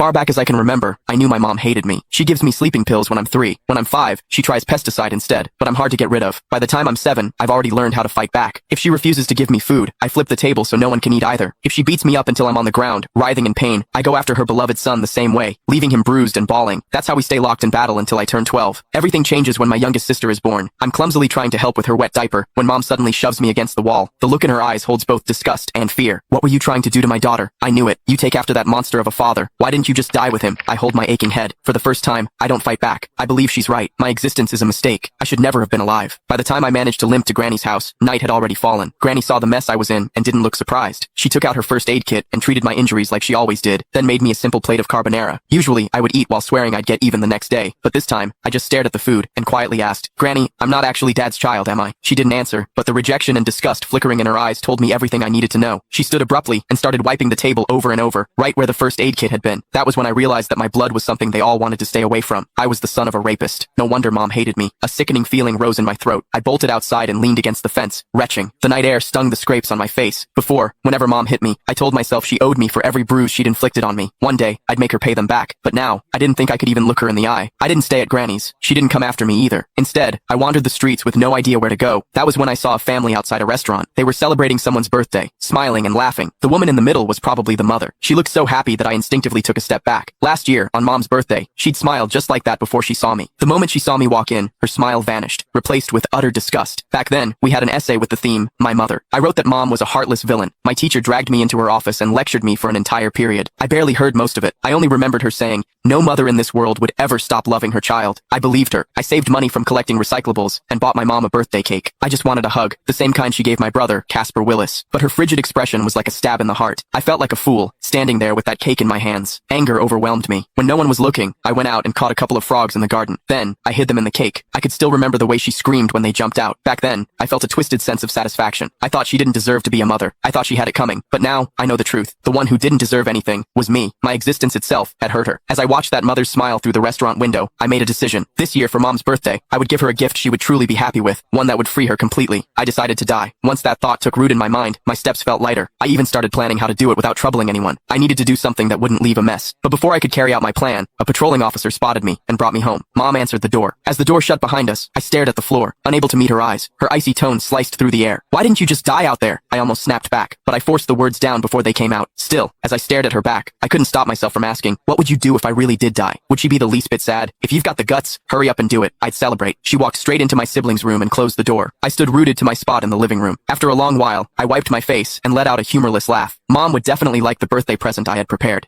far back as I can remember, I knew my mom hated me. She gives me sleeping pills when I'm 3. When I'm 5, she tries pesticide instead, but I'm hard to get rid of. By the time I'm 7, I've already learned how to fight back. If she refuses to give me food, I flip the table so no one can eat either. If she beats me up until I'm on the ground, writhing in pain, I go after her beloved son the same way, leaving him bruised and bawling. That's how we stay locked in battle until I turn 12. Everything changes when my youngest sister is born. I'm clumsily trying to help with her wet diaper, when mom suddenly shoves me against the wall. The look in her eyes holds both disgust and fear. What were you trying to do to my daughter? I knew it. You take after that monster of a father. Why didn't you just die with him? I hold my aching head. For the first time, I don't fight back. I believe she's right. My existence is a mistake. I should never have been alive. By the time I managed to limp to Granny's house, night had already fallen. Granny saw the mess I was in and didn't look surprised. She took out her first aid kit and treated my injuries like she always did, then made me a simple plate of carbonara. Usually, I would eat while swearing I'd get even the next day, but this time, I just stared at the food and quietly asked, "Granny, I'm not actually Dad's child, am I?" She didn't answer, but the rejection and disgust flickering in her eyes told me everything I needed to know. She stood abruptly and started wiping the table over and over, right where the first aid kit had been. That was when I realized that my blood was something they all wanted to stay away from. I was the son of a rapist. No wonder mom hated me. A sickening feeling rose in my throat. I bolted outside and leaned against the fence, retching. The night air stung the scrapes on my face. Before, whenever mom hit me, I told myself she owed me for every bruise she'd inflicted on me. One day, I'd make her pay them back. But now, I didn't think I could even look her in the eye. I didn't stay at Granny's. She didn't come after me either. Instead, I wandered the streets with no idea where to go. That was when I saw a family outside a restaurant. They were celebrating someone's birthday, smiling and laughing. The woman in the middle was probably the mother. She looked so happy that I instinctively took a step back. Last year, on mom's birthday, she'd smiled just like that before she saw me. The moment she saw me walk in, her smile vanished, replaced with utter disgust. Back then, we had an essay with the theme, My Mother. I wrote that mom was a heartless villain. My teacher dragged me into her office and lectured me for an entire period. I barely heard most of it. I only remembered her saying, "No mother in this world would ever stop loving her child." I believed her. I saved money from collecting recyclables and bought my mom a birthday cake. I just wanted a hug, the same kind she gave my brother, Casper Willis. But her frigid expression was like a stab in the heart. I felt like a fool, standing there with that cake in my hands. Anger overwhelmed me. When no one was looking, I went out and caught a couple of frogs in the garden. Then, I hid them in the cake. I could still remember the way she screamed when they jumped out. Back then, I felt a twisted sense of satisfaction. I thought she didn't deserve to be a mother. I thought she had it coming. But now, I know the truth. The one who didn't deserve anything was me. My existence itself had hurt her. As I watched that mother's smile through the restaurant window, I made a decision. This year for mom's birthday, I would give her a gift she would truly be happy with, one that would free her completely. I decided to die. Once that thought took root in my mind, my steps felt lighter. I even started planning how to do it without troubling anyone. I needed to do something that wouldn't leave a mess. But before I could carry out my plan, a patrolling officer spotted me and brought me home. Mom answered the door. As the door shut behind us, I stared at the floor, unable to meet her eyes. Her icy tone sliced through the air. "Why didn't you just die out there?" I almost snapped back, but I forced the words down before they came out. Still, as I stared at her back, I couldn't stop myself from asking, what would you do if I really did die? Would she be the least bit sad? "If you've got the guts, hurry up and do it. I'd celebrate." She walked straight into my siblings' room and closed the door. I stood rooted to my spot in the living room. After a long while, I wiped my face and let out a humorless laugh. Mom would definitely like the birthday present I had prepared.